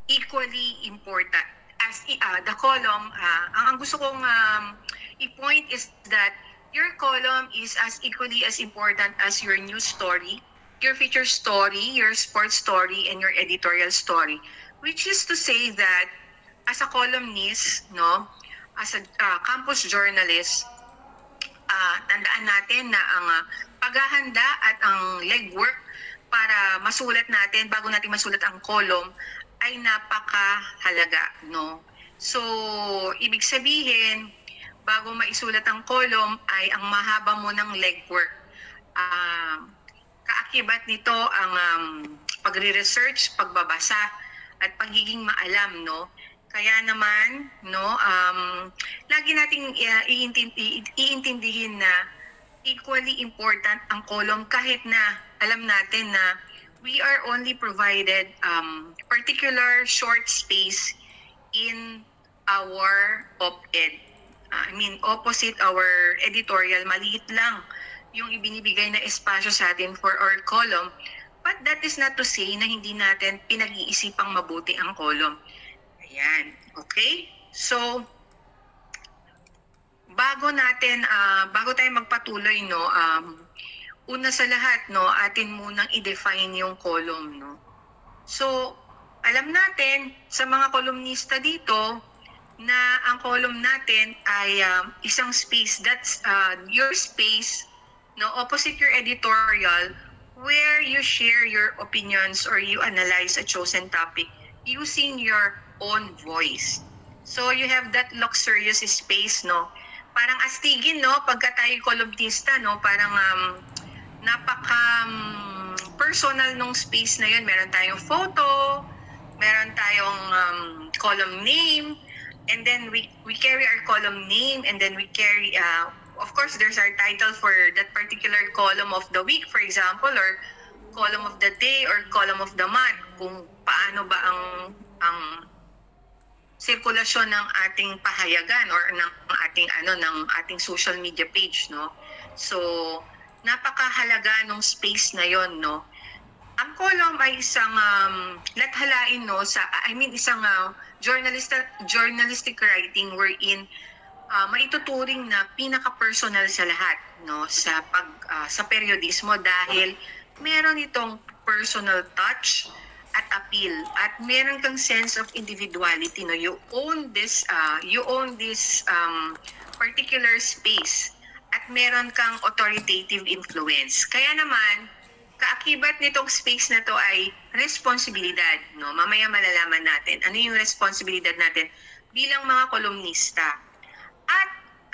equally important as the column. Ang gusto kong i-point is that your column is as equally as important as your news story, your feature story, your sports story, and your editorial story. Which is to say that as a columnist, no, as a campus journalist, tandaan natin na ang paghahanda at ang legwork para masulat natin, bago natin masulat ang column, ay napakahalaga, no? So, ibig sabihin, bago maisulat ang column ay ang mahaba mo ng legwork. Kaakibat nito ang pagre-research, pagbabasa, at pagiging maalam, no? Kaya naman, no, lagi nating iintindihin na equally important ang column kahit na alam natin na we are only provided particular short space in our op-ed. Opposite our editorial, maliit lang yung ibinibigay na espasyo sa atin for our column. But that is not to say na hindi natin pinag-iisipang mabuti ang column. Ayan, okay? So, bago tayo magpatuloy, no, una sa lahat, no, atin munang i-define yung column, no. So, alam natin sa mga kolumnista dito na ang column natin ay isang space, that's your space, no, opposite your editorial, where you share your opinions or you analyze a chosen topic using your own voice. So you have that luxurious space, no? Parang astigin, no? Pagka tayo kolumnista, no? Parang personal nung space na yun. Meron tayong photo, meron tayong column name, and then we carry our column name, and then we carry of course, there's our title for that particular column of the week, for example, or column of the day, or column of the month, kung paano ba ang sirkulasyon ng ating pahayagan or ng ating social media page, no? So, napakahalaga ng space na yon, no? Ang column ay isang lathalain, no, isang journalistic writing wherein maituturing na pinaka-personal sa lahat, no, sa periodismo, dahil meron itong personal touch at appeal, at meron kang sense of individuality, no. You own this particular space, at meron kang authoritative influence. Kaya naman, kaakibat nitong space na to ay responsibilidad, no. Mamaya malalaman natin ano yung responsibilidad natin bilang mga kolumnista.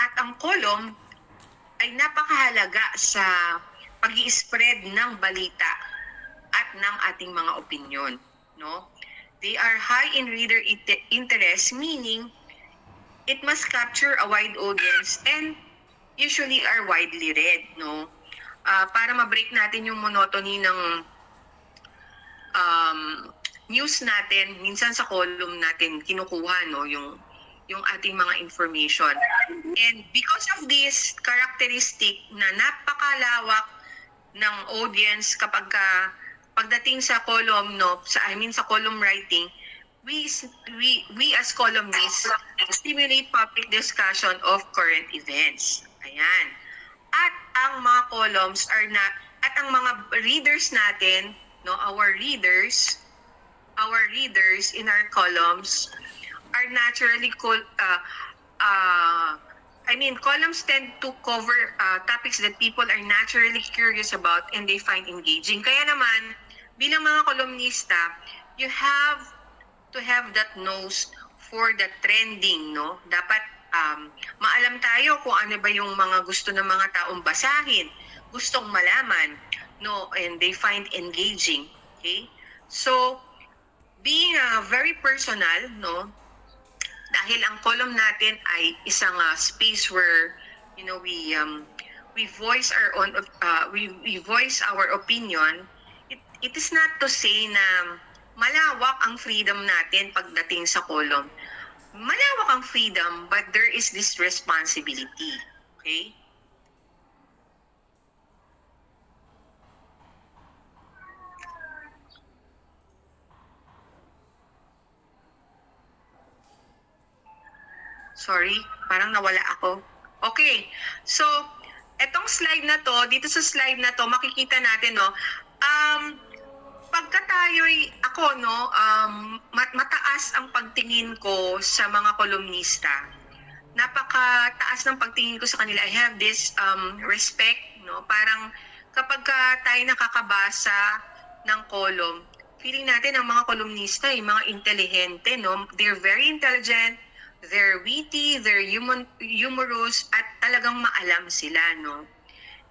At ang column ay napakahalaga sa pag-i-spread ng balita at ng ating mga opinyon, no? They are high in reader interest, meaning it must capture a wide audience and usually are widely read, no? Para ma-break natin yung monotony ng news natin, minsan sa column natin kinukuha, no, yung ating mga information. And because of this characteristic na napakalawak ng audience pagdating sa column, no, sa column writing, we as columnists stimulate public discussion of current events. Ayan. At ang mga columns at ang mga readers natin, no, our readers in our columns are naturally columns tend to cover topics that people are naturally curious about and they find engaging. Kaya naman, bilang mga kolumnista, you have to have that nose for the trending, no? Dapat maalam tayo kung ano ba yung mga gusto ng mga taong basahin, gustong malaman, no, and they find engaging. Okay? So, being very personal, no, dahil ang column natin ay isang space where, you know, we voice our opinion. It is not to say na malawak ang freedom natin pagdating sa column. Malawak ang freedom, but there is this responsibility. Okay? Sorry, parang nawala ako. Okay. So, etong slide na to, dito sa slide na to, makikita natin, no, pagka tayo'y, ako, no, mataas ang pagtingin ko sa mga kolumnista. Napakataas ng pagtingin ko sa kanila. I have this respect, no, parang kapag tayo nakakabasa ng column, feeling natin ang mga kolumnista, yung mga intelihente, no, they're very intelligent, they're witty, they're humorous, at talagang maalam sila, no.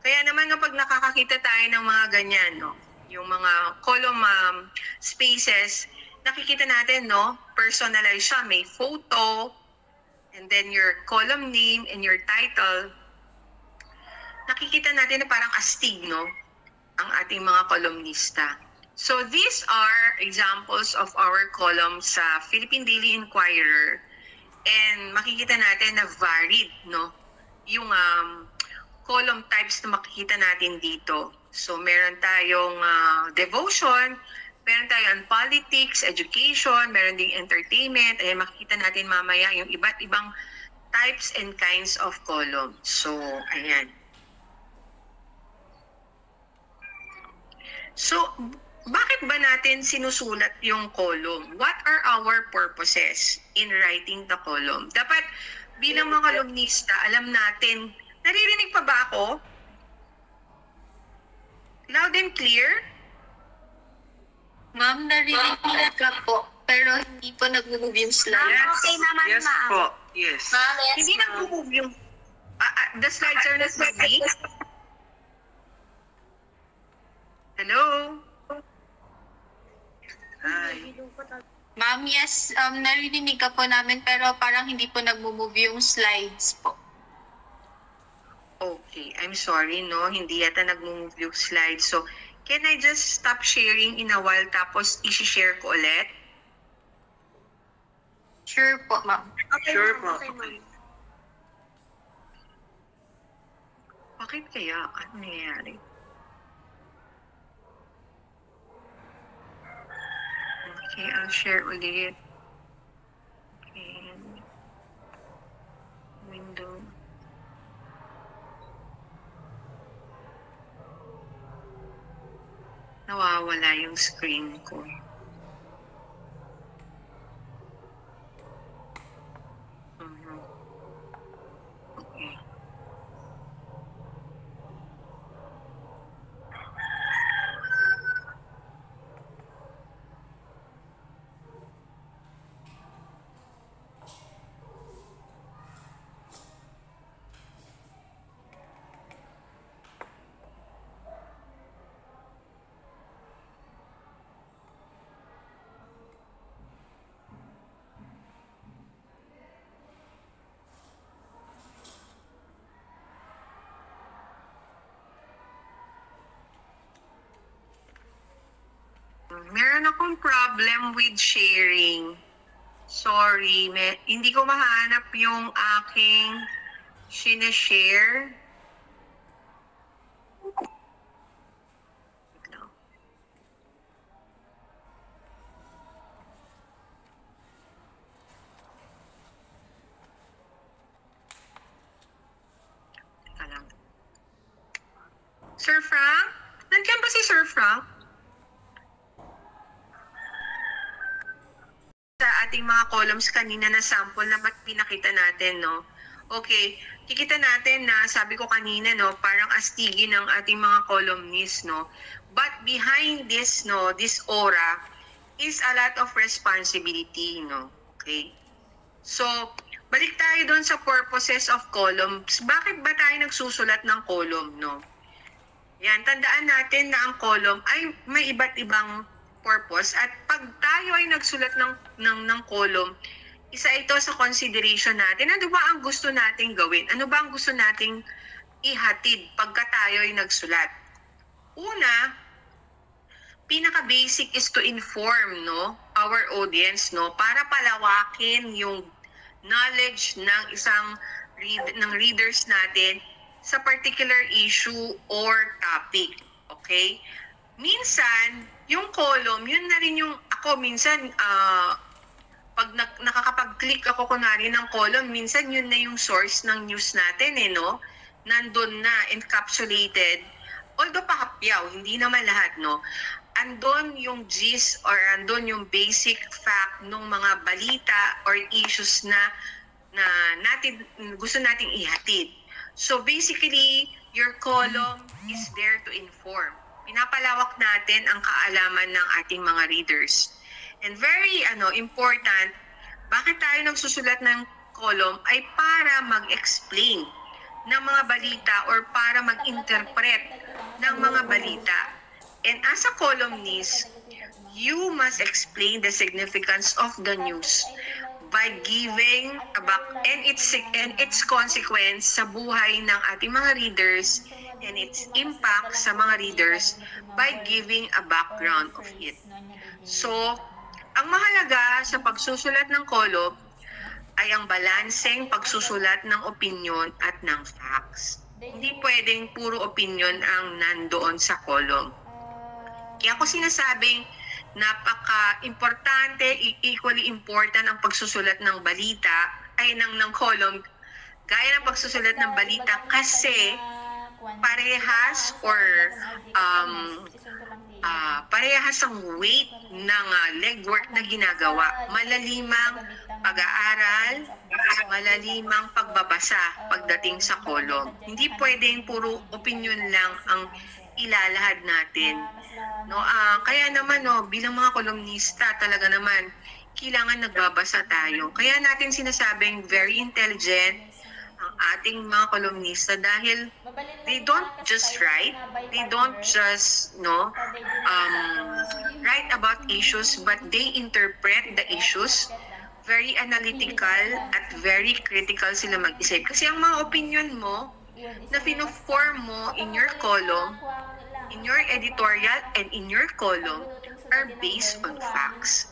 Kaya naman kapag nakakakita tayo ng mga ganyan, no, yung mga column spaces, nakikita natin, no, personalized siya, may photo, and then your column name and your title. Nakikita natin na parang astig, no, ang ating mga kolumnista. So these are examples of our columns sa Philippine Daily Inquirer. And makikita natin na varied, no, yung column types na makikita natin dito. So meron tayong devotion, meron tayong politics, education, meron ding entertainment. Ayan, makikita natin mamaya yung iba't ibang types and kinds of column. So, ayan. So, bakit ba natin sinusulat yung column? What are our purposes in writing the column? Dapat bilang mga kolumnista, alam natin, naririnig pa ba ako? Loud and clear? Ma'am, narinig ka po, pero hindi po nag-move yung slide. Yes. Okay naman, Yes ma'am. po. Yes. Ma'am, yes, Hindi ma'am. nag-move yung... the slides are not moving? Hello? Hi. Ma'am, yes, narinig ka po namin, pero parang hindi po nag-move yung slides po. Okay, I'm sorry, no? Hindi yata nag-move yung slide. So, can I just stop sharing in a while tapos isi-share ko ulit? Sure po, ma'am. Okay, Sure ma'am. po. Okay, ma'am. Bakit kaya? Ano nangyayari? Okay, I'll share ulit. Okay. Window. Nawawala yung screen ko. Okay. Meron akong problem with sharing. Sorry, hindi ko mahanap yung aking sinashare. Wait lang. Teka lang. Sir Frank? Nandiyan ba si Sir Frank? Sa ating mga columns kanina na sample na pinakita natin, no? Okay, kikita natin na sabi ko kanina, no, parang astigin ng ating mga columnists, no? But behind this, no, this aura is a lot of responsibility, no? Okay? So, balik tayo doon sa purposes of columns. Bakit ba tayo nagsusulat ng column, no? Yan, tandaan natin na ang column ay may iba't ibang purpose, at pag tayo ay nagsulat ng column, isa ito sa consideration natin. Ano ba ang gusto nating gawin? Ano ba ang gusto nating ihatid pagka tayo ay nagsulat? Una, pinaka-basic is to inform, no, our audience, no, para palawakin yung knowledge ng ng readers natin sa particular issue or topic. Okay? Minsan, yung column, yun na rin yung, ako minsan, pag nakakapag-click ako kunwari ng column, minsan yun na yung source ng news natin no? Nandun na, encapsulated. Although pahapyaw, hindi naman lahat, no? Andun yung gist or andun yung basic fact ng mga balita or issues na gusto nating ihatid. So basically, your column is there to inform. Pinapalawak natin ang kaalaman ng ating mga readers. And very important, bakit tayo nagsusulat ng column ay para mag-explain ng mga balita or para mag-interpret ng mga balita. And as a columnist, you must explain the significance of the news by giving and its consequence sa buhay ng ating mga readers and its impact sa mga readers by giving a background of it. So, ang mahalaga sa pagsusulat ng column ay ang balanseng pagsusulat ng opinion at ng facts. Hindi pwedeng puro opinion ang nandoon sa column. Kaya ako sinasabing napaka-importante, equally important ang pagsusulat ng balita ay ng column gaya ng pagsusulat ng balita kasi parehas or parehas ang weight ng legwork na ginagawa. Malalimang pag-aaral, malalimang pagbabasa pagdating sa column. Hindi pwedeng puro opinion lang ang ilalahad natin. No, kaya naman bilang mga kolumnista talaga naman kailangan nagbabasa tayo. Kaya natin sinasabing very intelligent ang ating mga kolumnista dahil they don't just write, they don't just write about issues, but they interpret the issues. Very analytical at very critical sila mag-isip. Kasi ang mga opinion mo na fino-form mo in your column, in your editorial and in your column are based on facts.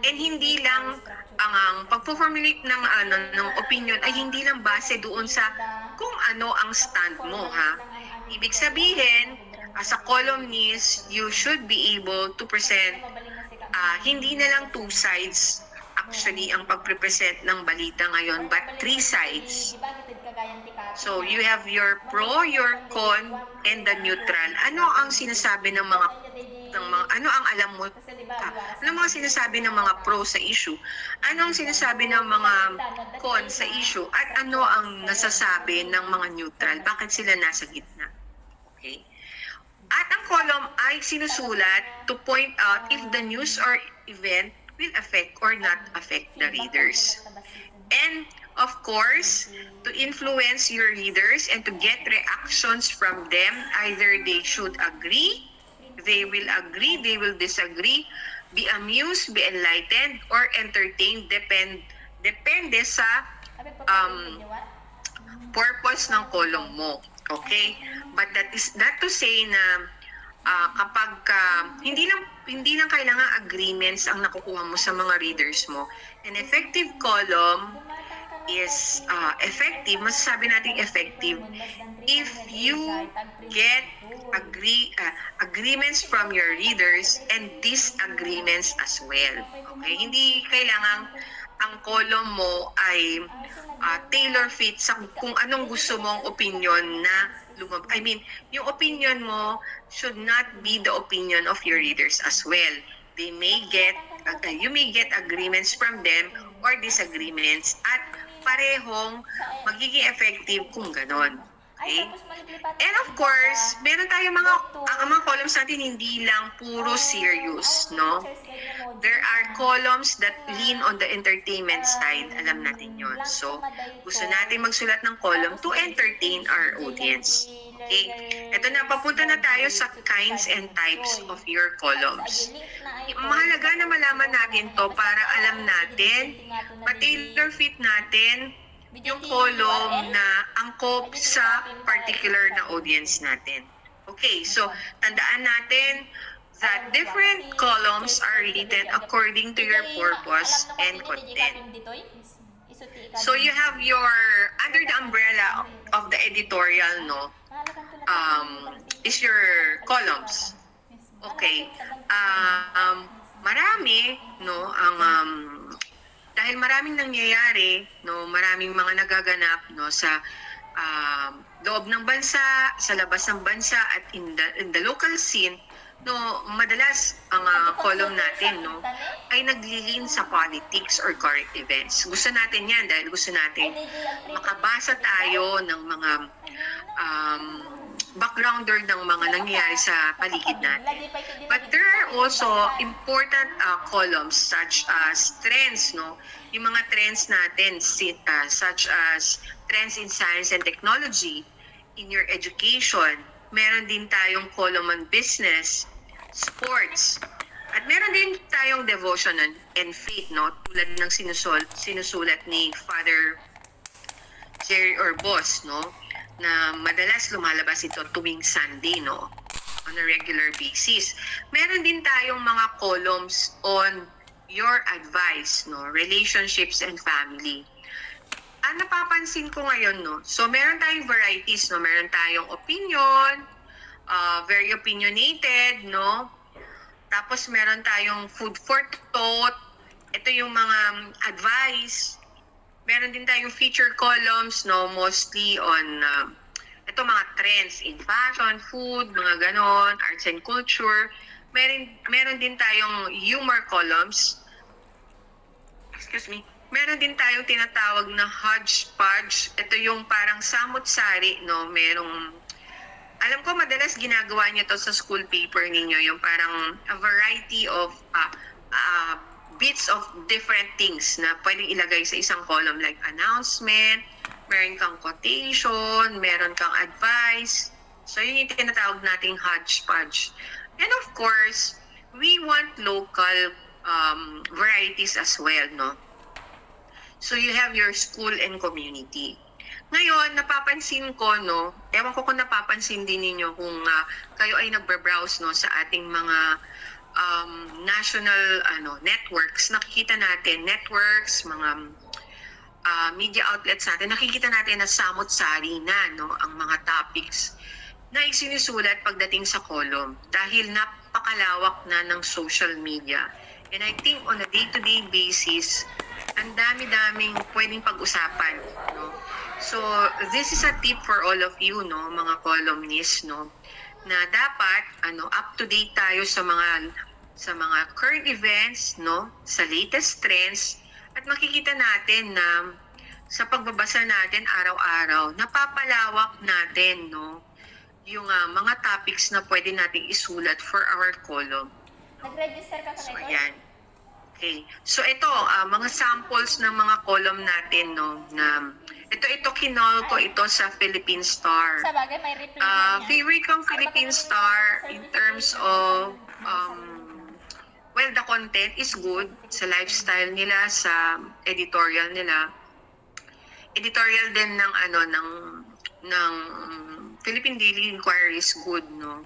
And hindi lang ang pag-formulate ng opinion ay hindi lang base doon sa kung ano ang stand mo, ha. Ibig sabihin, as a columnist, you should be able to present hindi na lang two sides actually ang pag-present ng balita ngayon, but three sides. So, you have your pro, your con, and the neutral. Ano ang sinasabi ng mga ano ang alam mo? Ano ang mga sinasabi ng mga pro sa issue? Ano ang sinasabi ng mga con sa issue? At ano ang nasasabi ng mga neutral? Bakit sila nasa gitna? Okay? At ang column ay sinusulat to point out if the news or event will affect or not affect the readers. And of course, to influence your readers and to get reactions from them, either they should agree, they will disagree, be amused, be enlightened, or entertained, depende sa purpose ng column mo. Okay? But that is not to say na kapag hindi lang kailangan agreements ang nakukuha mo sa mga readers mo. An effective column is effective, masasabi natin effective, if you get agreements from your readers and disagreements as well. Okay? Hindi kailangan ang column mo ay tailor fit sa kung anong gusto mong opinion na yung opinion mo should not be the opinion of your readers as well. They may get, you may get agreements from them or disagreements at parehong magiging effective kung ganon. Okay? And of course, meron tayo ang mga columns natin hindi lang puro serious, no? There are columns that lean on the entertainment side. Alam natin yon. So, gusto natin magsulat ng column to entertain our audience. Okay? Ito na, papunta na tayo sa kinds and types of your columns. Mahalaga na malaman natin to para alam natin, pa-tailor fit natin yung column na angkop sa particular na audience natin. Okay, so tandaan natin that different columns are written according to your purpose and content. So you have your, under the umbrella of the editorial, is your columns. Okay. Marami, ang dahil maraming nangyayari, no, maraming mga nagaganap, no, sa loob ng bansa, sa labas ng bansa, at in the local scene, no, madalas ang column natin, no, ay naglilin sa politics or current events. Gusto natin yan dahil gusto natin makabasa tayo ng mga backgrounder ng mga nangyayari sa paligid natin. But there are also important columns such as trends, no? Yung mga trends natin, such as trends in science and technology, in your education. Meron din tayong column on business, sports, at meron din tayong devotion and faith, no? Tulad ng sinusulat ni Father Jerry Orbos, no? Na madalas lumalabas ito tuwing Sunday, no? On a regular basis. Meron din tayong mga columns on your advice, no? Relationships and family. Ang napapansin ko ngayon, no? So meron tayong varieties, no? Meron tayong opinion, very opinionated, no? Tapos meron tayong food for thought. Ito yung mga advice. Meron din tayong feature columns, no, mostly on ito mga trends in fashion, food, mga ganon, arts and culture. Meron din tayong humor columns. Excuse me. Meron din tayong tinatawag na hodgepodge. Ito yung parang samut-sari, no, alam ko madalas ginagawa niyo to sa school paper ninyo, yung parang a variety of bits of different things na pwedeng ilagay sa isang column, like announcement, meron kang quotation, meron kang advice. So yun yung tinatawag nating hodgepodge. And of course, we want local varieties as well, no? So you have your school and community. Ngayon, napapansin ko, no, ewan ko kung napapansin din ninyo kung kayo ay nagbe-browse, no, sa ating mga national networks. Nakikita natin networks, mga media outlets natin, nakikita natin na samut-sari na, no, ang mga topics na isinusulat pagdating sa column dahil napakalawak na ng social media. And I think on a day-to-day basis, ang dami-daming pwedeng pag-usapan, no? So this is a tip for all of you, no, mga columnists, no, na dapat up to date tayo sa mga current events, no, sa latest trends, at makikita natin na sa pagbabasa natin araw-araw napapalawak natin, no, yung mga topics na pwede nating isulat for our column. Nag-register ka So pa ayan. Okay. So ito mga samples ng mga column natin, no, na ito kinol ko ito sa Philippine Star. Sa bagay, may reply na yan. Favorite kong Philippine Star in terms of well, the content is good sa lifestyle nila, sa editorial nila. Editorial din ng Philippine Daily Inquirer is good, no.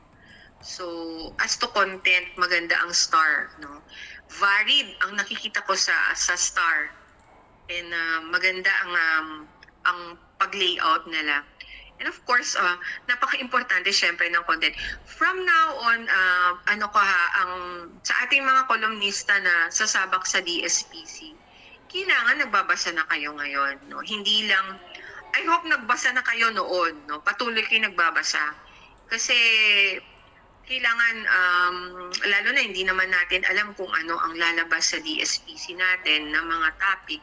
So as to content, maganda ang Star, no. Varied ang nakikita ko sa Star. And maganda ang pag-layout nila. And of course, napaka-importante syempre ng content. From now on, sa ating mga kolumnista na sasabak sa DSPC, kailangan nagbabasa na kayo ngayon, no? Hindi lang, I hope nagbasa na kayo noon, no? Patuloy kayo nagbabasa. Kasi kailangan, lalo na hindi naman natin alam kung ano ang lalabas sa DSPC natin na mga topic.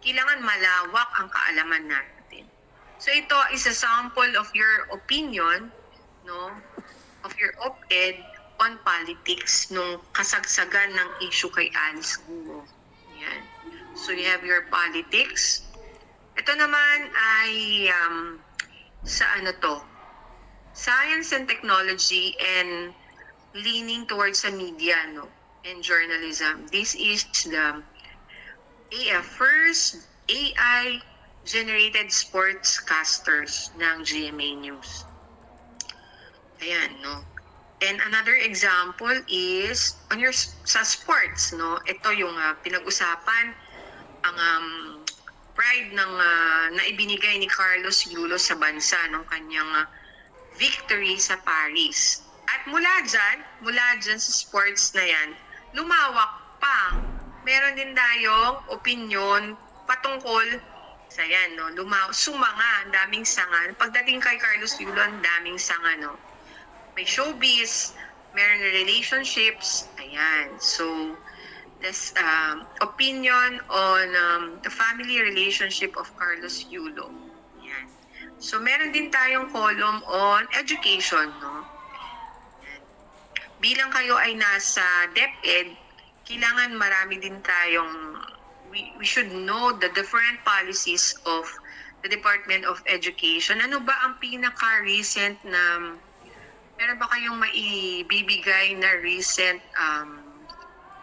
Kailangan malawak ang kaalaman natin. So ito is a sample of your opinion, no, of your op-ed on politics nung kasagsagan ng issue kay Alice Guo. Yan. So you have your politics. Ito naman ay sa science and technology and leaning towards the media, no, and journalism. This is the first AI-generated sportscasters ng GMA News. Ayan, no? And another example is on sa sports, no? Ito yung pinag-usapan ang pride ng na ibinigay ni Carlos Yulo sa bansa ng kanyang victory sa Paris. At mula dyan sa sports na yan, lumawak pa. meron din tayong opinion patungkol sa yan, no? Sumanga, ang daming sanga. Pagdating kay Carlos Yulo, ang daming sanga, no? May showbiz, meron na relationships, ayan. So, this opinion on the family relationship of Carlos Yulo. Ayan. So, meron din tayong column on education, no? Ayan. Bilang kayo ay nasa DepEd, kailangan marami din tayong we should know the different policies of the Department of Education. Ano ba ang pinaka-recent na, meron ba kayong maibibigay na recent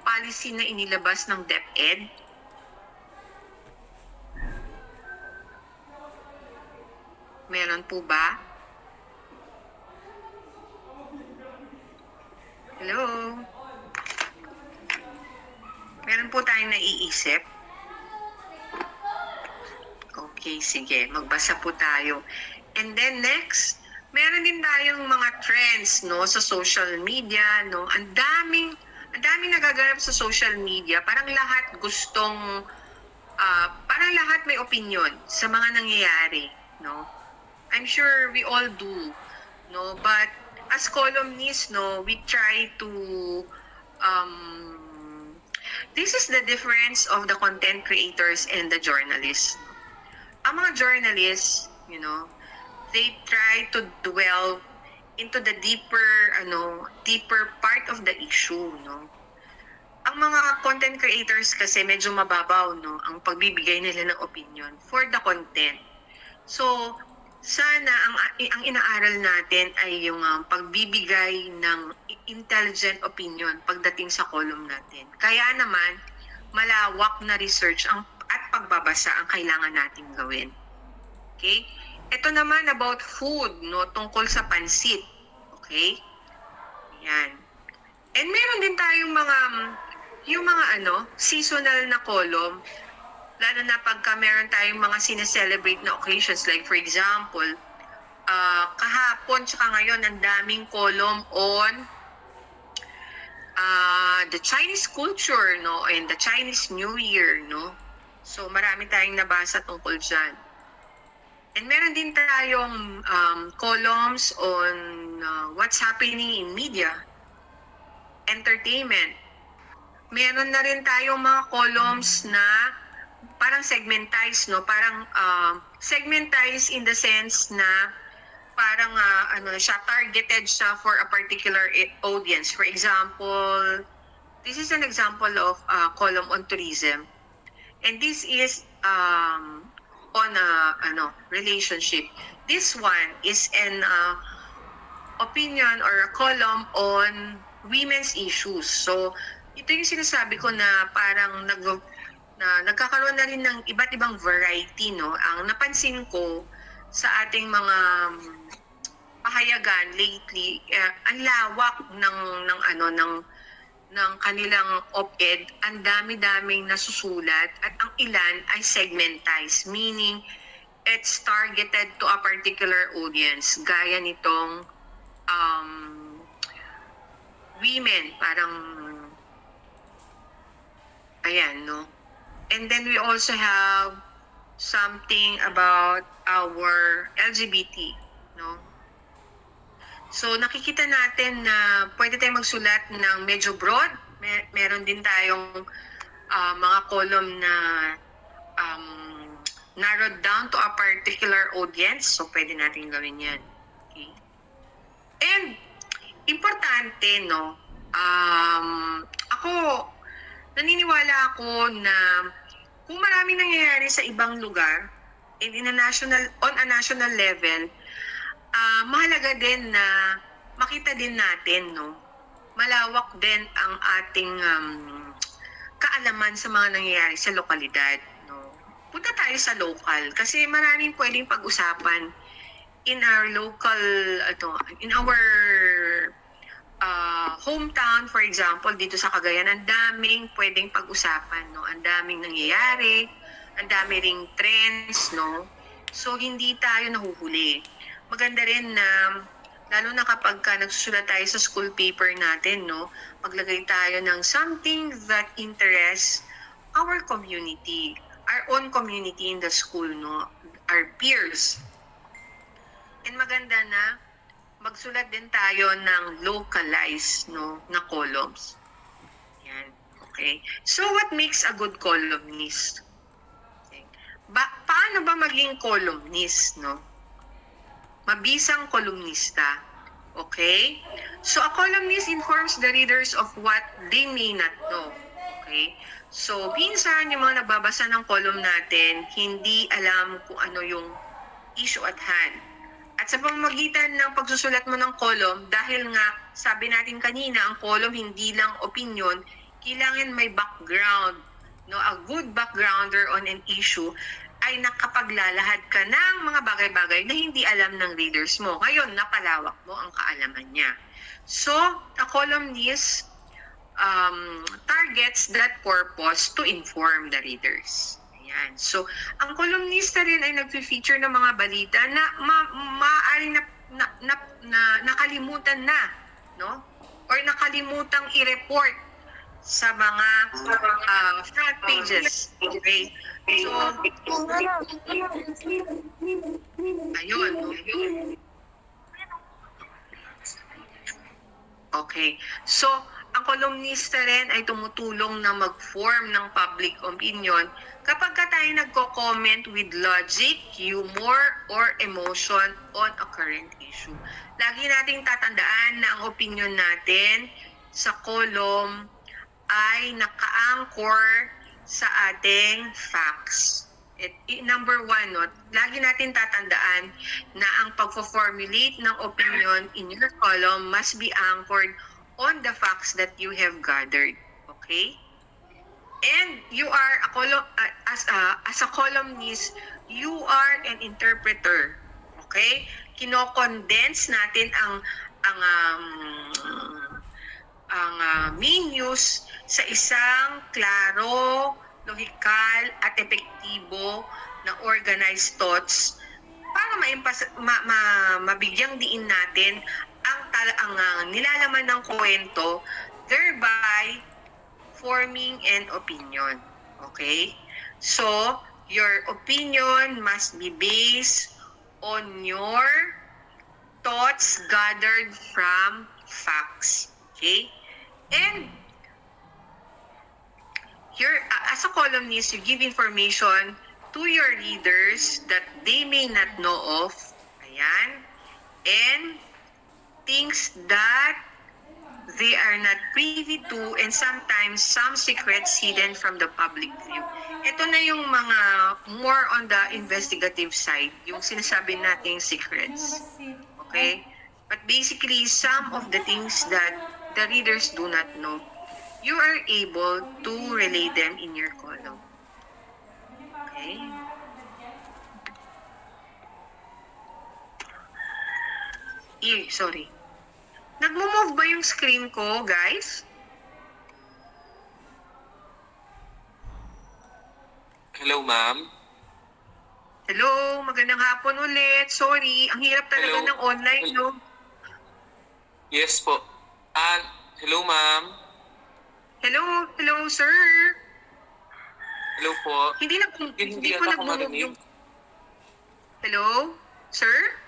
policy na inilabas ng DepEd? Meron po ba? Hello? Meron po tayong naiisip? Okay, sige. Magbasa po tayo. And then next, meron din tayong mga trends, no, sa social media, no. Ang daming nagaganap sa social media. Parang lahat gustong parang lahat may opinion sa mga nangyayari, no. I'm sure we all do, no, but as columnists, no, we try to this is the difference of the content creators and the journalists. Ang mga journalists, you know, they try to dwell into the deeper part of the issue, no. Ang mga content creators kasi medyo mababaw, no, ang pagbibigay nila ng opinion for the content. So, sana ang inaaral natin ay yung pagbibigay ng intelligent opinion pagdating sa column natin. Kaya naman, malawak na research at pagbabasa ang kailangan nating gawin. Okay? Ito naman about food, no, tungkol sa pansit. Okay? Yan. And meron din tayong mga seasonal na column, lalo na pagka meron tayong mga sineselebrate na occasions. Like for example, kahapon tsaka ngayon, ang daming column on the Chinese culture, no, and the Chinese New Year, no. So marami tayong nabasa tungkol dyan. And meron din tayong columns on what's happening in media, entertainment. Meron na rin tayong mga columns na parang segmentized, no? Parang segmentized in the sense na parang targeted siya for a particular audience. For example, this is an example of column on tourism. And this is on a relationship. This one is an opinion or a column on women's issues. So, ito yung sinasabi ko na parang nagkakaroon na rin ng iba't ibang variety, no. Ang napansin ko sa ating mga pahayagan lately, ang lawak ng kanilang op-ed, ang dami-daming nasusulat at ang ilan ay segmentized, meaning it's targeted to a particular audience, gaya nitong women, parang ayan, no. And then we also have something about our LGBT, no. So nakikita natin na pwede tayong magsulat ng medyo broad. Meron din tayong mga column na narrowed down to a particular audience. So pwede natin gawin yan. Okay. And importante, no, naniniwala ako na kung maraming nangyayari sa ibang lugar and on a national level, mahalaga din na makita din natin, no, malawak din ang ating kaalaman sa mga nangyayari sa lokalidad, no. Punta tayo sa local kasi maraming pwedeng pag-usapan in our local, in our hometown, for example, dito sa Cagayan, ang daming pwedeng pag-usapan, no. Ang daming nangyayari, ang dami ring trends, no. So hindi tayo nahuhuli. Maganda rin na lalo na kapag nagsusulat tayo sa school paper natin, no, maglagay tayo ng something that interests our community, our own community in the school, no? Our peers. And maganda na magsulat din tayo ng localized, no, na columns. Yan. Okay. So what makes a good columnist? Okay. Paano ba maging columnist, no? Mabisang kolumnista. Okay? So a columnist informs the readers of what they may not know. Okay? So minsan yung mga nababasa ng column natin, hindi alam kung ano yung issue at hand. At sa pamamagitan ng pagsusulat mo ng column, dahil nga sabi natin kanina, ang column hindi lang opinion, kailangan may background, no? A good backgrounder on an issue ay nakapaglalahad ka ng mga bagay-bagay na hindi alam ng readers mo. Ngayon, napalawak mo ang kaalaman niya. So, a columnist targets that purpose to inform the readers. Ayan. So, ang kolumnista rin ay nag-feature ng mga balita na maaaring nakalimutan na, no? Or nakalimutang i-report sa mga front pages. Okay? So, ayun. Okay. So, ang kolumnista rin ay tumutulong na mag-form ng public opinion kapag tayo nagko-comment with logic, humor, or emotion on a current issue. Lagi nating tatandaan na ang opinion natin sa column ay naka-anchor sa ating facts. Number one, no, lagi natin tatandaan na ang pag-formulate ng opinion in your column must be anchored on the facts that you have gathered. Okay? And you are as a columnist, you are an interpreter. Okay? Kino-condense natin ang main news sa isang klaro, lohikal at epektibo na organized thoughts para mabigyang diin natin ang nilalaman ng kwento, thereby forming an opinion. Okay? So, your opinion must be based on your thoughts gathered from facts. Okay? And as a columnist, you give information to your readers that they may not know of. Ayan. And things that they are not privy to, and sometimes some secrets hidden from the public view. Ito na yung mga more on the investigative side, yung sinasabi nating secrets. Okay? But basically, some of the things that the readers do not know, you are able to relay them in your column. Okay? Sorry. Nagmo-move ba yung screen ko, guys? Hello, ma'am. Hello, magandang hapon ulit. Sorry, ang hirap talaga Hello. ng online, no? Yes po. Hello, ma'am. Hello, sir. Hello po. Hindi po ako nagmo-move marinig. yung... Hello, sir?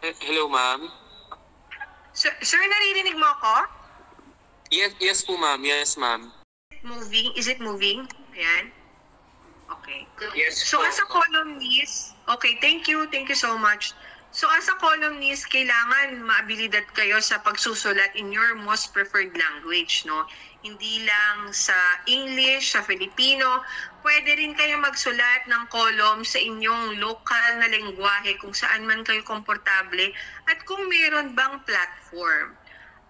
Hello, ma'am. Sir, naririnig mo ako? Yes po, ma'am. Yes, ma'am. Is it moving? Ayan. Okay. Yes So po. as a columnist, okay, thank you so much. So as a columnist, kailangan maabilidad kayo sa pagsusulat in your most preferred language, no? Hindi lang sa English, sa Filipino. Pwede rin kayo magsulat ng column sa inyong local na lengguwahe kung saan man kayo komportable at kung meron bang platform.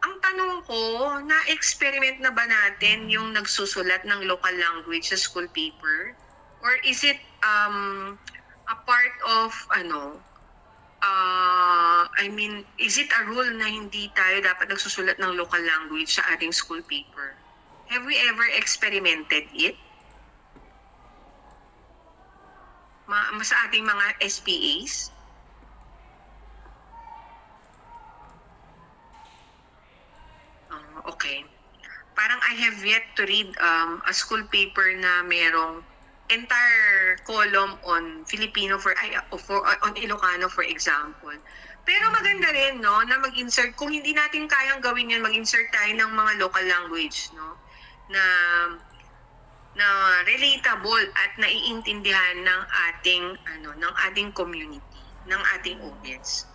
Ang tanong ko, na-experiment na ba natin yung nagsusulat ng local language sa school paper? Or is it a part of is it a rule na hindi tayo dapat nagsusulat ng local language sa ating school paper? Have we ever experimented it? Sa ating mga SPAs? Okay. parang I have yet to read a school paper na merong entire column on Filipino on Ilocano, for example. Pero maganda rin, no, na mag-insert, kung hindi natin kayang gawin yun, mag-insert tayo ng mga local language, no, na relatable at naiintindihan ng ating community, ng ating audience.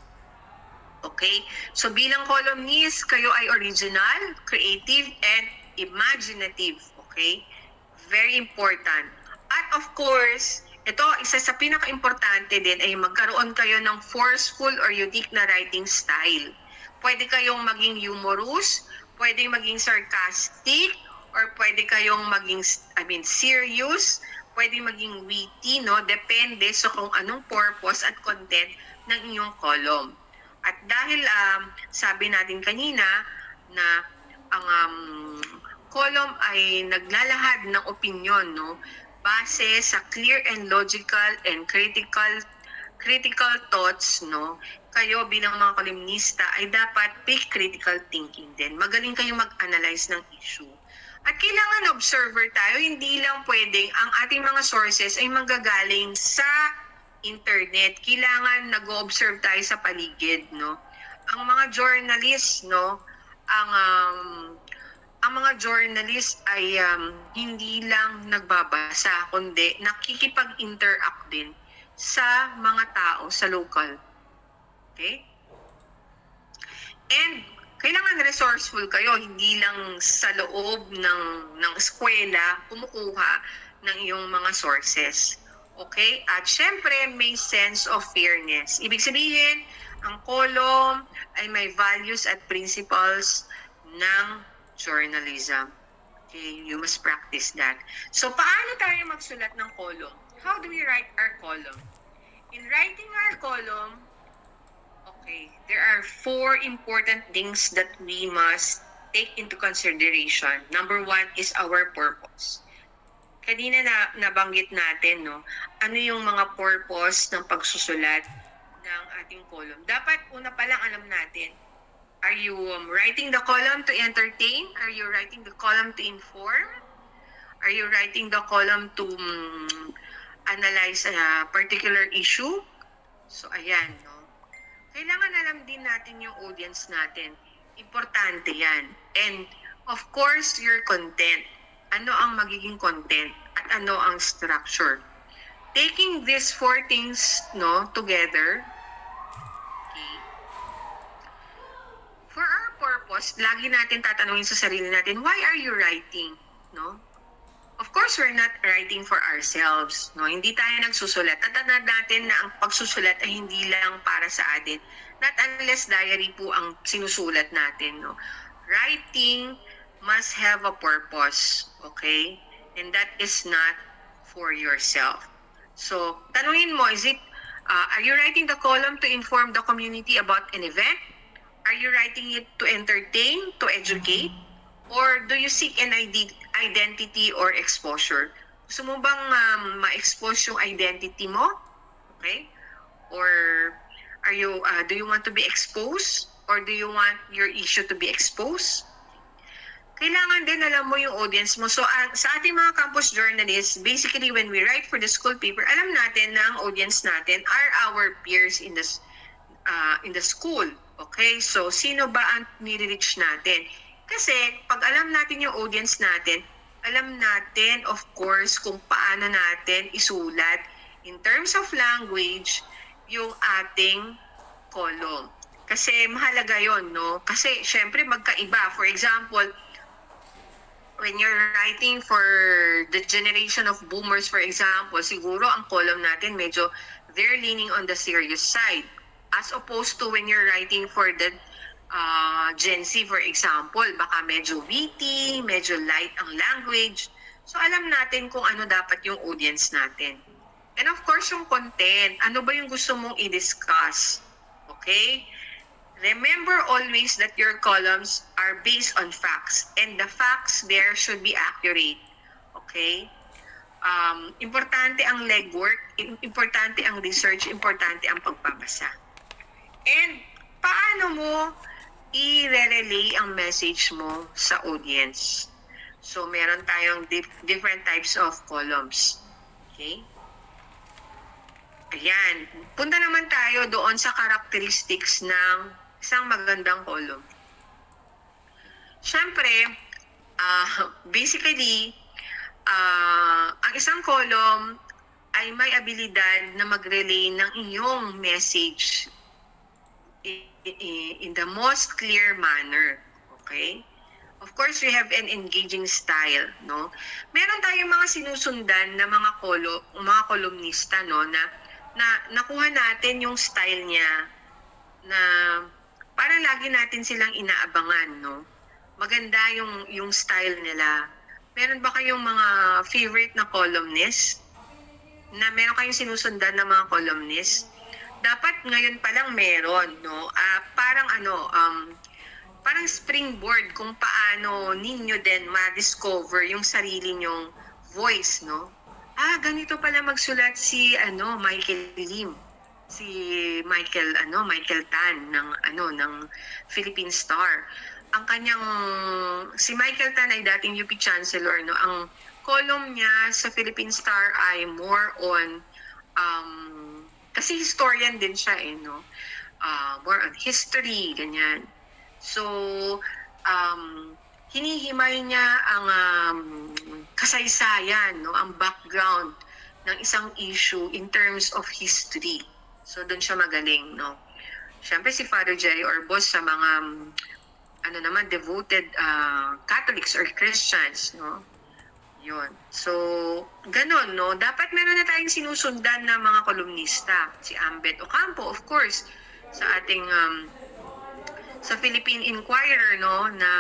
Okay? So bilang columnist, kayo ay original, creative, and imaginative. Okay? Very important. At of course, ito, isa sa pinaka-importante din ay magkaroon kayo ng forceful or unique na writing style. Pwede kayong maging humorous, pwede maging sarcastic, or pwede kayong maging, serious, pwede maging witty, no? Depende sa kung anong purpose at content ng inyong column. At dahil sabi natin kanina na ang column ay naglalahad ng opinion, no? Base sa clear and logical and critical thoughts, no? Kayo bilang mga kolumnista ay dapat big critical thinking din. Magaling kayong mag-analyze ng issue. At kailangan observer tayo, hindi lang pwedeng ang ating mga sources ay manggagaling sa internet. Kailangan nag-observe tayo sa paligid, no? Ang mga journalists, no, ang mga journalist ay hindi lang nagbabasa, kundi nakikipag-interact din sa mga tao sa local. Okay? And kailangan resourceful kayo, hindi lang sa loob ng eskwela kumukuha ng iyong mga sources. Okay? At syempre, may sense of fairness. Ibig sabihin, ang column ay may values at principles ng journalism. Okay, you must practice that. So, paano tayo magsulat ng column? How do we write our column? In writing our column, okay, there are 4 important things that we must take into consideration. Number 1 is our purpose. Kanina nabanggit natin, no, ano yung mga purpose ng pagsusulat ng ating column. Dapat una pa lang alam natin, are you writing the column to entertain? Are you writing the column to inform? Are you writing the column to analyze a particular issue? So, ayan, no? Kailangan alam din natin yung audience natin. Importante yan. And, of course, your content. Ano ang magiging content? At ano ang structure? Taking these 4 things, no, together, for our purpose, lagi natin tatanungin sa sarili natin, why are you writing? No? Of course, we're not writing for ourselves. No? Hindi tayo nagsusulat. Tatandaan natin na ang pagsusulat ay hindi lang para sa atin. Not unless diary po ang sinusulat natin. No? Writing must have a purpose. Okay? And that is not for yourself. So, tanungin mo, are you writing the column to inform the community about an event? Are you writing it to entertain, to educate? Or do you seek an identity or exposure? Gusto mo bang ma-expose yung identity mo? Okay? Or do you want to be exposed? Or do you want your issue to be exposed? Kailangan din alam mo yung audience mo. So sa ating mga campus journalists, basically when we write for the school paper, alam natin na ang audience natin are our peers in the school. Okay, so sino ba ang nire-reach natin? Kasi pag alam natin yung audience natin, alam natin of course kung paano natin isulat in terms of language yung ating column. Kasi mahalaga yon, no? Kasi syempre magkaiba. For example, when you're writing for the generation of boomers, for example, siguro ang column natin medyo they're leaning on the serious side. As opposed to when you're writing for the Gen Z, for example, baka medyo witty, medyo light ang language. So alam natin kung ano dapat yung audience natin. And of course, yung content. Ano ba yung gusto mong i-discuss? Okay? Remember always that your columns are based on facts. And the facts there should be accurate. Okay? Importante ang legwork, importante ang research, importante ang pagbabasa. And paano mo i-relay ang message mo sa audience. So, meron tayong different types of columns. Okay? Ayan. Punta naman tayo doon sa characteristics ng isang magandang column. Siyempre, basically, ang isang column ay may abilidad na mag-relay ng iyong message in the most clear manner. Okay? Of course, we have an engaging style, no? Meron tayong mga sinusundan na mga kolumnista, no, na nakuha natin yung style niya na parang lagi natin silang inaabangan, no? Maganda yung style nila. Meron ba kayong mga favorite na columnist? Na meron kayong sinusundan na mga columnist? Dapat ngayon pa lang meron, no? Parang springboard kung paano ninyo din ma-discover yung sarili nyong voice, no? Ganito pala magsulat si Michael Lim. Si Michael Tan ng Philippine Star. Si Michael Tan ay dating UP Chancellor, no? Ang column niya sa Philippine Star ay more on kasi historian din siya, no? More on history, ganyan. So, hinihimay niya ang kasaysayan, no? Ang background ng isang issue in terms of history. So, doon siya magaling, no? Siyempre, si Father Jerry Orbos sa mga, devoted Catholics or Christians, no? Yun. So, ganun, no? Dapat meron na tayong sinusundan na mga kolumnista. Si Ambet Ocampo, of course, sa ating sa Philippine Inquirer, no, na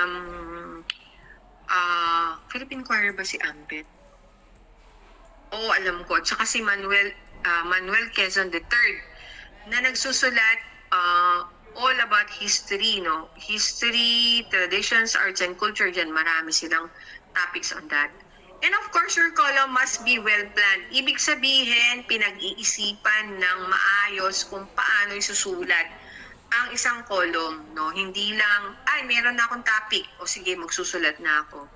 Philippine Inquirer ba si Ambet? Oo, alam ko. Tsaka si Manuel Quezon III na nagsusulat all about history, no? History, traditions, arts, and culture. Diyan, marami silang topics on that. And of course, your column must be well-planned. Ibig sabihin, pinag-iisipan ng maayos kung paano isusulat ang isang column, no? Hindi lang, meron na akong topic, o sige, magsusulat na ako.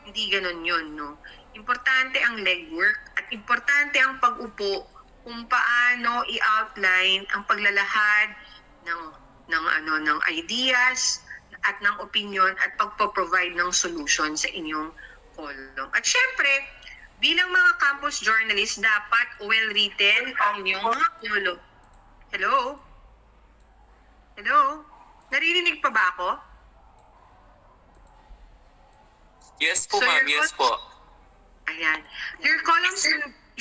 Hindi ganun yun, no? Importante ang legwork at importante ang pag-upo kung paano i-outline ang paglalahad ng ideas at ng opinion at pagpo-provide ng solution sa inyong column. At syempre, bilang mga campus journalists, dapat well-written ang inyong mga column. Hello? Hello? Naririnig pa ba ako? Yes po, ma'am. Yes po. Ayan. Your columns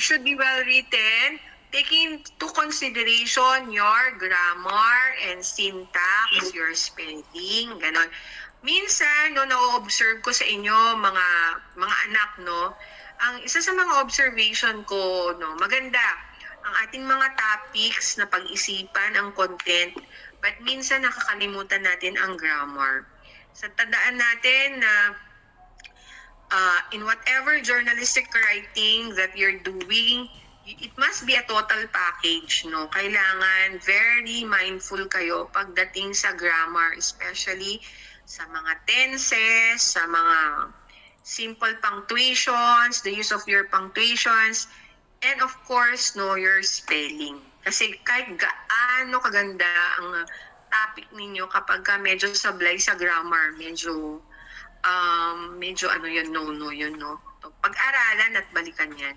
should be well written, taking into consideration your grammar and syntax, your spelling, ganon. Minsan, no, na-observe ko sa inyo, mga anak, no, ang isa sa mga observation ko, no, maganda ang ating mga topics na pag-isipan, ang content, but minsan nakakalimutan natin ang grammar. So, tandaan natin na in whatever journalistic writing that you're doing, it must be a total package, no? Kailangan very mindful kayo pagdating sa grammar, especially sa mga tenses, sa mga simple punctuations, the use of your punctuations, and of course, no, your spelling. Kasi kahit gaano kaganda ang topic ninyo kapag medyo sablay sa grammar, medyo no. Pag-aralan at balikan yan.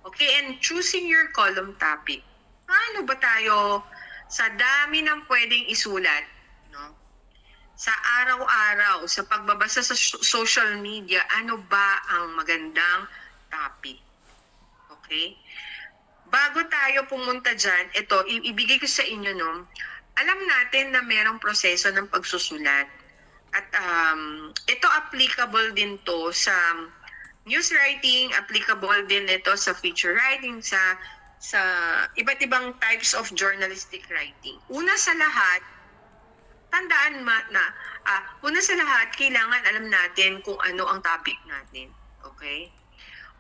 Okay, and choosing your column topic. Ano ba tayo sa dami ng pwedeng isulat, no? Sa araw-araw, sa pagbabasa sa social media, ano ba ang magandang topic? Okay? Bago tayo pumunta dyan, ito, ibigay ko sa inyo, no? Alam natin na merong proseso ng pagsusulat. At ito applicable din to sa news writing, applicable din ito sa feature writing, sa iba't ibang types of journalistic writing. Una sa lahat, kailangan alam natin kung ano ang topic natin. Okay?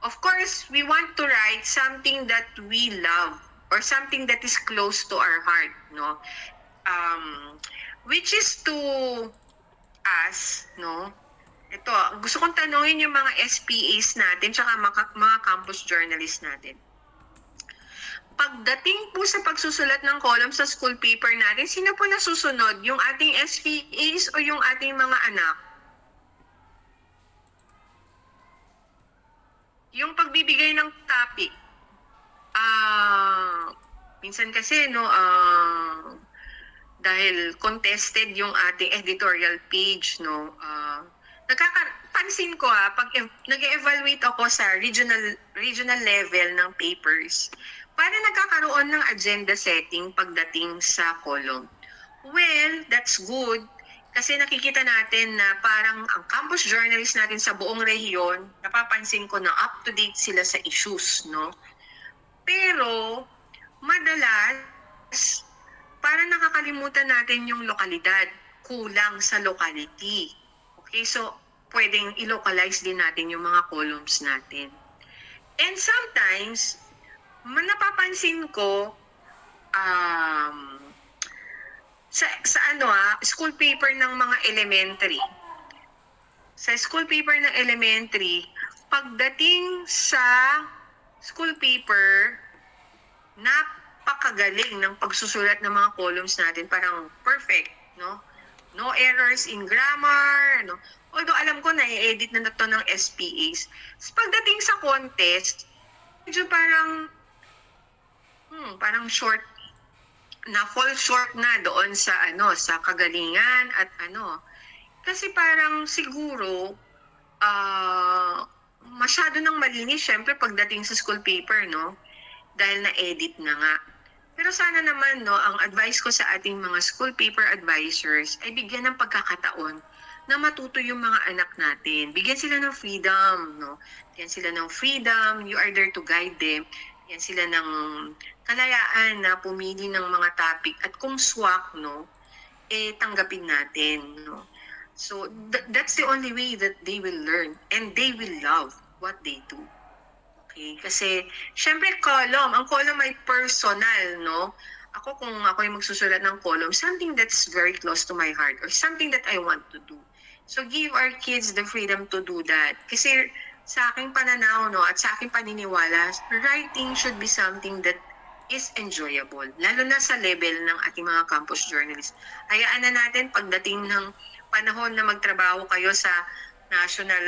Of course, we want to write something that we love or something that is close to our heart, no? Which is to us, no? Ito, gusto kong tanungin yung mga SPAs natin tsaka mga campus journalists natin. Pagdating po sa pagsusulat ng column sa school paper natin, sino po nasusunod? Yung ating SPAs o yung ating mga anak? Yung pagbibigay ng topic. Minsan kasi, no, dahil contested yung ating editorial page, no, pansin ko pag nag-evaluate ako sa regional level ng papers, para nagkakaroon ng agenda setting pagdating sa column. Well, that's good kasi nakikita natin na parang ang campus journalists natin sa buong rehiyon, napapansin ko na up-to-date sila sa issues, no? Pero madalas parang nakakalimutan natin yung lokalidad, kulang sa locality. Okay, so pwedeng i-localize din natin yung mga columns natin. And sometimes, napapansin ko sa school paper ng mga elementary. Sa school paper ng elementary, pagdating sa school paper, napakagaling ng pagsusulat ng mga columns natin. Parang perfect, no? No errors in grammar, no? Although alam ko na i-edit na to ng SPAs. Pagdating sa contest, medyo parang short na fall short na doon sa sa kagalingan at kasi parang siguro masyado nang malinis syempre pagdating sa school paper, no, dahil na-edit na nga. Pero sana naman, no, ang advice ko sa ating mga school paper advisors ay bigyan ng pagkakataon na matuto yung mga anak natin. Bigyan sila ng freedom, no? Bigyan sila ng freedom, you are there to guide them. Bigyan sila ng kalayaan na pumili ng mga topic at kung swak, no, tanggapin natin, no. So that's the only way that they will learn and they will love what they do. Okay? Kasi syempre ang column ay personal, no. Ako kung ako yung magsusulat ng column, something that's very close to my heart or something that I want to do. So give our kids the freedom to do that. Kasi sa aking pananaw, no, at sa aking paniniwala, writing should be something that is enjoyable. Lalo na sa level ng ating mga campus journalists. Hayaan na natin pagdating ng panahon na magtrabaho kayo sa national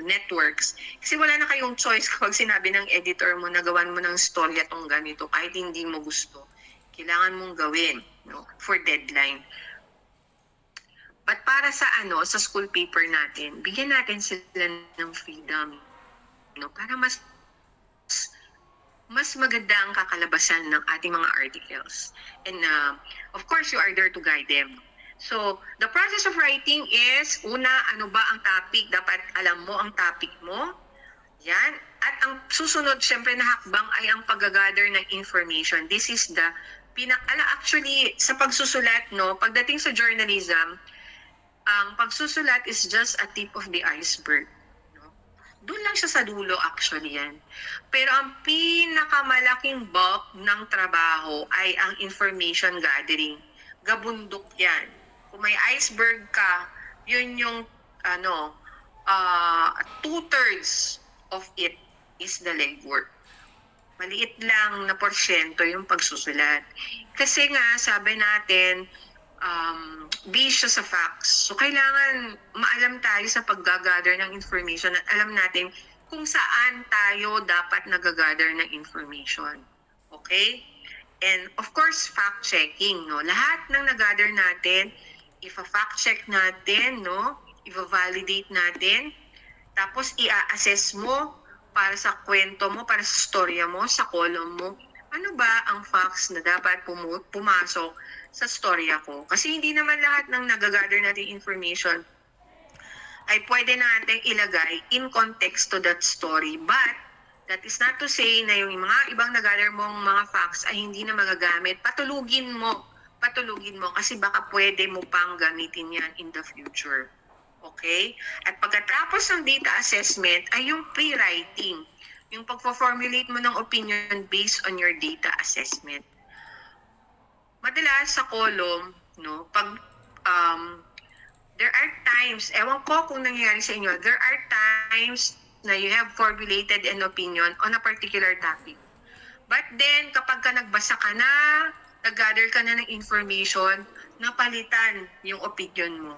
networks. Kasi wala na kayong choice kapag sinabi ng editor mo na gawan mo ng storya tong ganito kahit hindi mo gusto. Kailangan mong gawin, no, for deadline. But para sa sa school paper natin, bigyan natin sila ng freedom, no, para mas maganda ang kakalabasan ng ating mga articles. And of course, you are there to guide them. So, the process of writing is, una, ano ba ang topic? Dapat alam mo ang topic mo. Yan. At ang susunod, syempre na hakbang ay ang pag-gather ng information. This is the actually, sa pagsusulat, no, pagdating sa journalism, ang pagsusulat is just a tip of the iceberg. No? Doon lang siya sa dulo, actually yan. Pero ang pinakamalaking bulk ng trabaho ay ang information gathering. Gabundok yan. Kung may iceberg ka, yun yung 2/3 of it is the legwork. Maliit lang na porsyento yung pagsusulat. Kasi nga, sabi natin, based siya sa facts. So, kailangan maalam tayo sa pag-gather ng information at alam natin kung saan tayo dapat nag-gather ng information. Okay? And of course, fact-checking. No? Lahat ng nag-gather natin, if fact-check natin, no? I-validate natin, tapos i-assess mo para sa kwento mo, para sa storya mo, sa column mo, ano ba ang facts na dapat pumasok sa storya ko? Kasi hindi naman lahat ng nag-gather natin information ay pwede natin ilagay in context to that story. But that is not to say na yung mga ibang nag-gather mong mga facts ay hindi na magagamit. Patulugin mo kasi baka pwede mo pang gamitin yan in the future. Okay? At pagkatapos ng data assessment ay yung pre-writing. Yung pag-formulate mo ng opinion based on your data assessment. Madalas sa column, no, pag there are times, ewan ko kung nangyayari sa inyo, there are times na you have formulated an opinion on a particular topic. But then, kapag ka nagbasa ka na, nag-gather ka na ng information, napalitan yung opinion mo.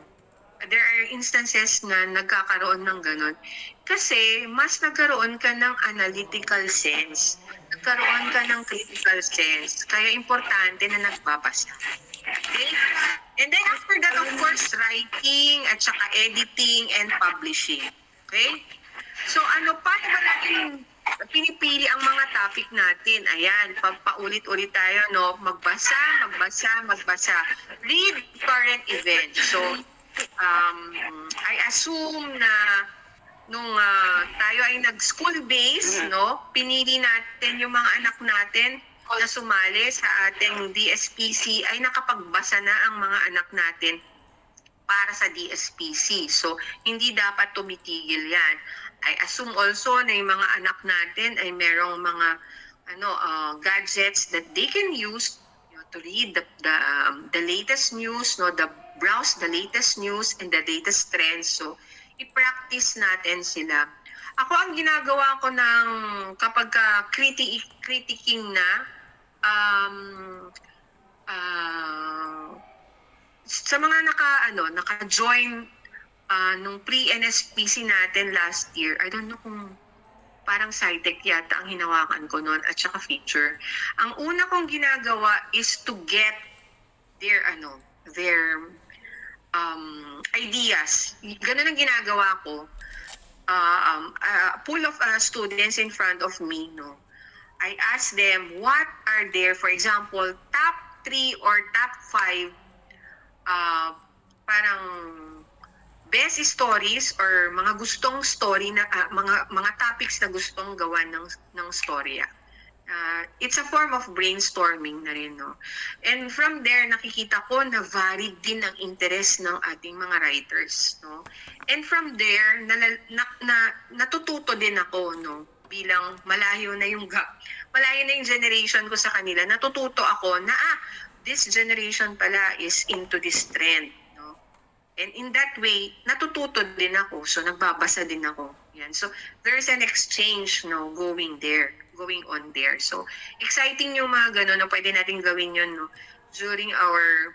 There are instances na nagkakaroon ng ganun. Kasi, mas nagkaroon ka ng analytical sense. Nagkaroon ka ng critical sense. Kaya importante na nagbabasa. Okay? And then after that, of course, writing at saka editing and publishing. Okay? So ano pa ba natin pinipili ang mga topic natin? Ayan, paulit-ulit tayo, no? Magbasa. Read current events. So, I assume na nung tayo ay nag-school-based, no? Pinili natin yung mga anak natin na sumali sa ating DSPC ay nakapagbasa na ang mga anak natin para sa DSPC. So, hindi dapat tumitigil yan. I assume also na yung mga anak natin ay merong mga gadgets that they can use, you know, to read the latest news, no, browse the latest news and the latest trends. So, i-practice natin sila. Ako ang ginagawa ko ng kapag critiquing na sa mga naka-join nung pre-NSPC natin last year, I don't know kung parang SciTech yata ang hinawakan ko noon at saka feature. Ang una kong ginagawa is to get their ideas. Ganun ang ginagawa ko. Pool of students in front of me, no? I ask them what are their, for example, top 3 or top 5 parang best stories or mga gustong story na mga topics na gustong gawan ng storya. It's a form of brainstorming na rin, no? And from there, nakikita ko na varied din ang interest ng ating mga writers, no? And from there, natututo din ako, no? Bilang malayo na yung generation ko sa kanila, natututo ako na this generation pala is into this trend, no? And in that way, natututo din ako, so nagbabasa din ako. Yan. So there's an exchange, no, going on there. So exciting yung mga gano'n na pwede natin gawin yun, no? During our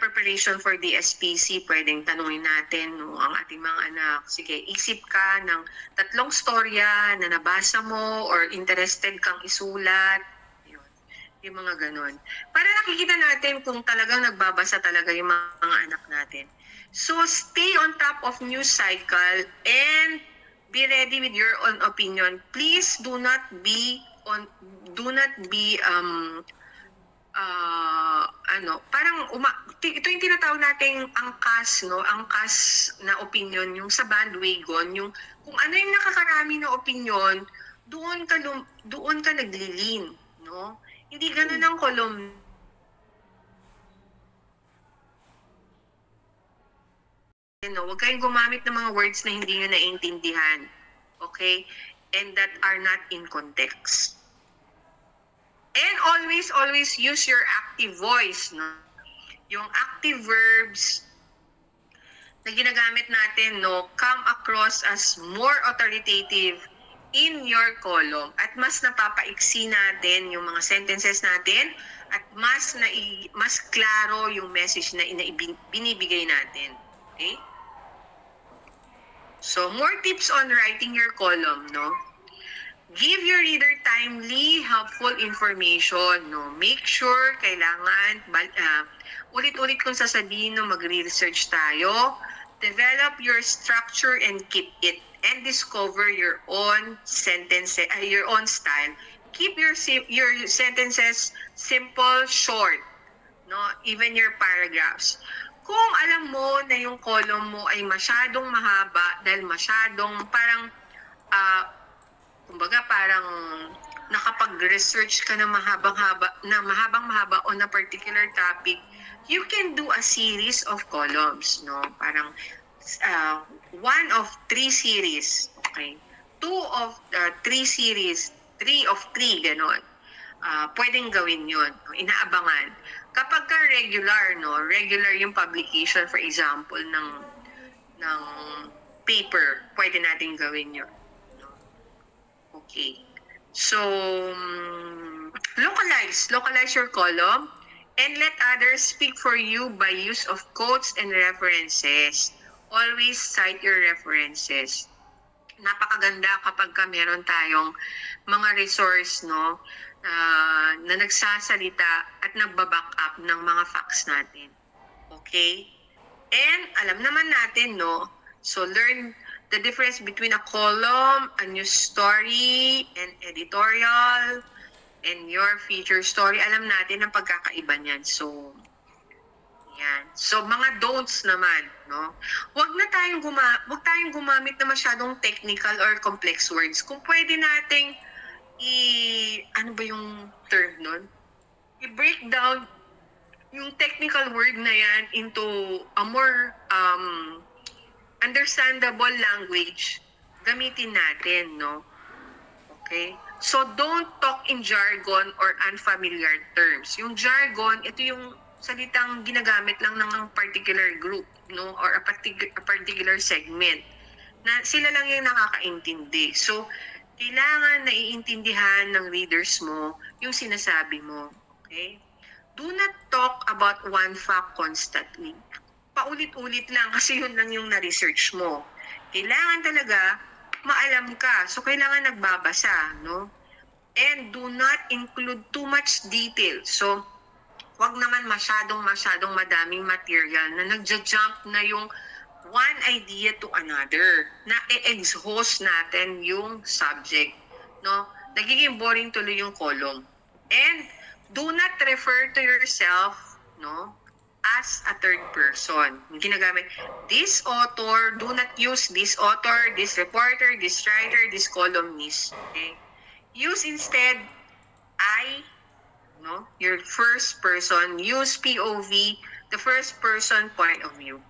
preparation for the SPC, pwedeng tanungin natin, no, ang ating mga anak, sige, isip ka ng 3 storya na nabasa mo or interested kang isulat. Yun, yung mga ganon. Para nakikita natin kung talagang nagbabasa talaga yung mga anak natin. So stay on top of news cycle and be ready with your own opinion. Please do not be ito yung tinatawag nating angkas, no? Angkas na opinion, yung sa bandwagon, yung kung ano yung nakakarami na opinion, doon ka naglilin, no? Hindi ganoon ang kolom. Huwag kayong gumamit ng mga words na hindi nyo naiintindihan, okay? And that are not in context. And always use your active voice, no? Yung active verbs na ginagamit natin, no, come across as more authoritative in your column at mas napapaiksi natin yung mga sentences natin at mas klaro yung message na binibigay natin. Okay? So, more tips on writing your column, no? Give your reader timely, helpful information, no? Make sure kailangan ulit-ulit kong sasabihin, no, magre-research tayo. Develop your structure and keep it and discover your own sentences, your own style. Keep your sentences simple, short, no? Even your paragraphs. Kung alam mo na yung column mo ay masyadong mahaba dahil masyadong parang kumbaga parang nakapag-research ka na mahabang-mahaba on a particular topic, you can do a series of columns, no? Parang 1 of 3 series, okay? 2 of 3 series, 3 of 3, gano'n. Pwedeng gawin yun, no? Inaabangan. kapag ka regular, no? Regular yung publication, for example, ng paper, pwede natin gawin yun. No? Okay. So, localize your column and let others speak for you by use of quotes and references. Always cite your references. Napakaganda kapag ka meron tayong mga resource, no, na nagsasalita at nagbaback up ng mga facts natin. Okay? And alam naman natin, no, so learn the difference between a column, a news story, and editorial, and your feature story. Alam natin ang pagkakaiba niyan. So, yan. So, mga don'ts naman, no? Huwag tayong gumamit na masyadong technical or complex words. Kung pwede nating ano ba yung term nun? I-break down yung technical word na yan into a more understandable language, gamitin natin, no? Okay? So, don't talk in jargon or unfamiliar terms. Yung jargon, ito yung salitang ginagamit lang ng particular group, no? Or a particular segment na sila lang yung nakakaintindi. So, kailangan na iintindihan ng readers mo yung sinasabi mo. Okay? Do not talk about one fact constantly. Paulit-ulit lang kasi yun lang yung na-research mo. Kailangan talaga maalam ka. So, kailangan nagbabasa, no? And do not include too much detail. So, wag naman masyadong madaming material na nagja-jump na yung one idea to another, na i-exhaust natin yung subject, no? Nagiging boring tuloy yung column. And do not refer to yourself, no, as a third person. Ginagamit, this author, do not use this author, this reporter, this writer, this columnist. Okay? Use instead I, no, your first person. Use POV, the first person point of view.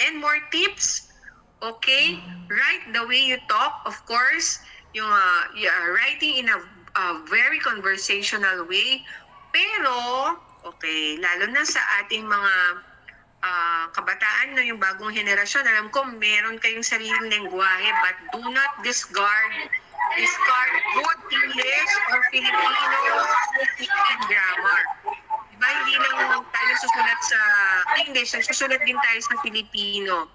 And more tips, okay? Write the way you talk, of course. Yung writing in a very conversational way. Pero, okay, lalo na sa ating mga kabataan, no, yung bagong henerasyon, alam ko meron kayong sariling lengguwahe, but do not discard good English or Filipino and grammar. Diba, hindi lang tayo susulat sa English, susulat din tayo sa Filipino.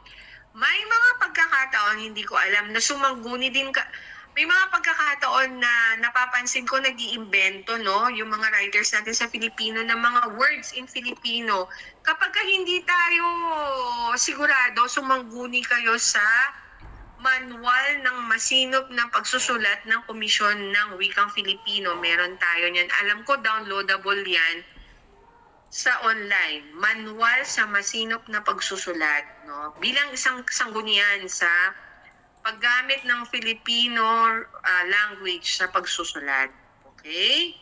May mga pagkakataon, hindi ko alam, na sumangguni din ka. May mga pagkakataon na napapansin ko nag-iimbento, no, yung mga writers natin sa Filipino ng mga words in Filipino. Kapag hindi tayo sigurado, sumangguni kayo sa manual ng masinop na pagsusulat ng Komisyon ng Wikang Filipino. Meron tayo niyan. Alam ko, downloadable yan sa online. Manual sa masinop na pagsusulat, no? Bilang isang sanggunian sa paggamit ng Filipino language sa pagsusulat. Okay?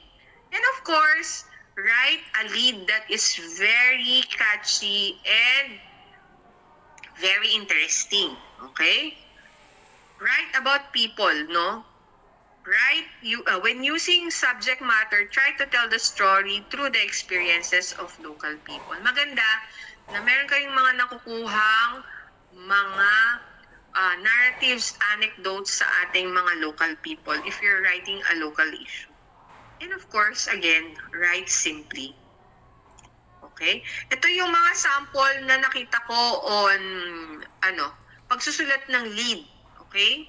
And of course, write a lead that is very catchy and very interesting. Okay? Write about people, no? Right? When using subject matter, try to tell the story through the experiences of local people. Maganda na meron kayong mga nakukuhang mga narratives, anecdotes sa ating mga local people if you're writing a local issue. And of course, again, write simply. Okay? Ito yung mga sample na nakita ko on pagsusulat ng lead. Okay?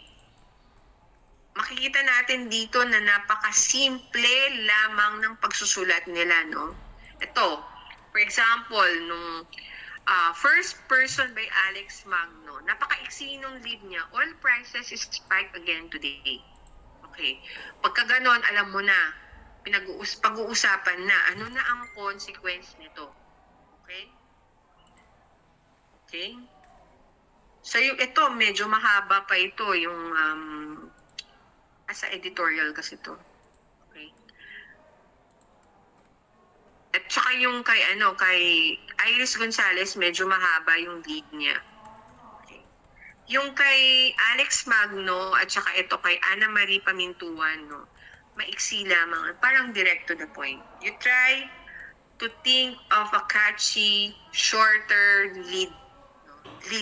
Makikita natin dito na napakasimple lamang ng pagsusulat nila, no? Ito, for example, nung First Person by Alex Magno, napakaiksi nung lead niya, all prices is spiked again today. Okay. Pagka ganon, alam mo na, pag-uusapan na, ano na ang consequence nito. Okay? Okay? So, ito, medyo mahaba pa ito, yung sa editorial kasi to. Okay. At saka yung kay Iris Gonzalez, medyo mahaba yung lead niya. Okay. Yung kay Alex Magno at saka ito kay Ana Marie Pamintuan, no, maiksi lamang, parang direct to the point. You try to think of a catchy, shorter lead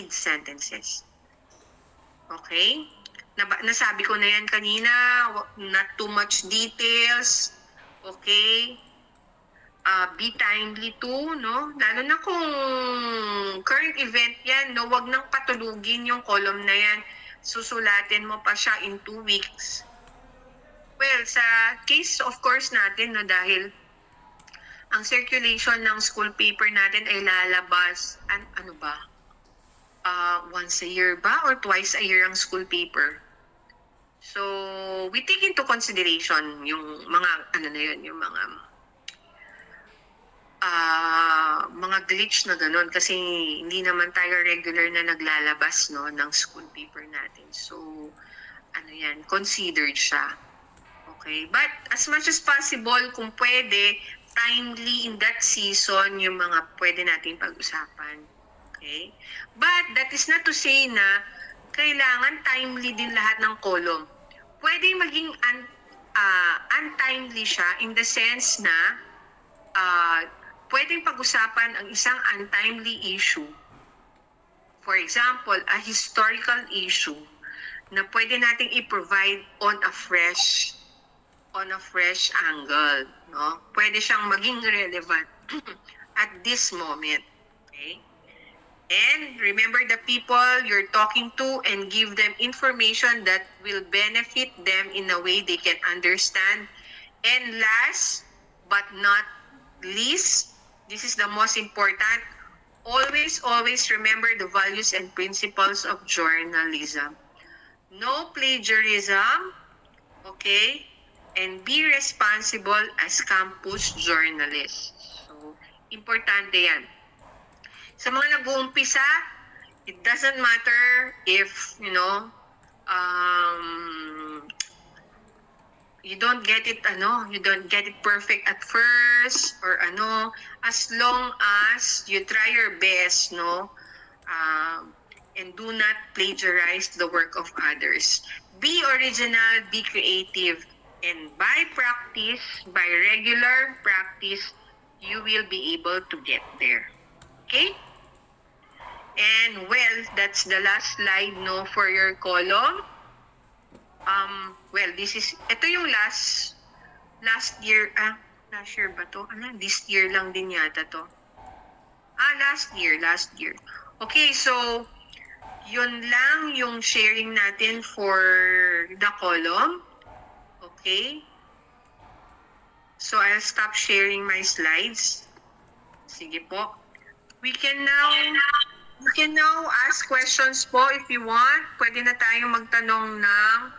sentences. Okay? Nasabi ko na yan kanina, not too much details. Okay? Be timely too, no? Lalo na kung current event yan, no? Wag nang patulugin yung column na yan. Susulatin mo pa siya in 2 weeks. Well, sa case of course natin, no, dahil ang circulation ng school paper natin ay lalabas, ano ba? Once a year ba? Or twice a year ang school paper? So, we take into consideration yung mga, ano na yun, yung mga glitch na ganun kasi hindi naman tayo regular na naglalabas, no, ng school paper natin. So, ano yan, considered siya. Okay? But as much as possible, kung pwede, timely in that season yung mga pwede nating pag-usapan. Okay? But that is not to say na kailangan timely din lahat ng column. Pwede maging untimely siya in the sense na pwedeng pag-usapan ang isang untimely issue. For example, a historical issue na pwede nating i-provide on a fresh angle, no? Pwede siyang maging relevant at this moment. Okay? And remember the people you're talking to and give them information that will benefit them in a way they can understand. And last but not least, this is the most important, always remember the values and principles of journalism. No plagiarism, okay? And be responsible as campus journalists. So, importante yan. Sa mga nag-uumpisa, it doesn't matter if, you know, you don't get it perfect at first or as long as you try your best, no, and do not plagiarize the work of others. Be original, be creative, and by regular practice, you will be able to get there. Okay? And well, that's the last slide, no, for your column. Well, ito yung last year ba to? This year lang din yata to. Last year. Okay, so, yun lang yung sharing natin for the column. Okay? So, I'll stop sharing my slides. Sige po. You can now ask questions po if you want. Pwede na tayong magtanong ng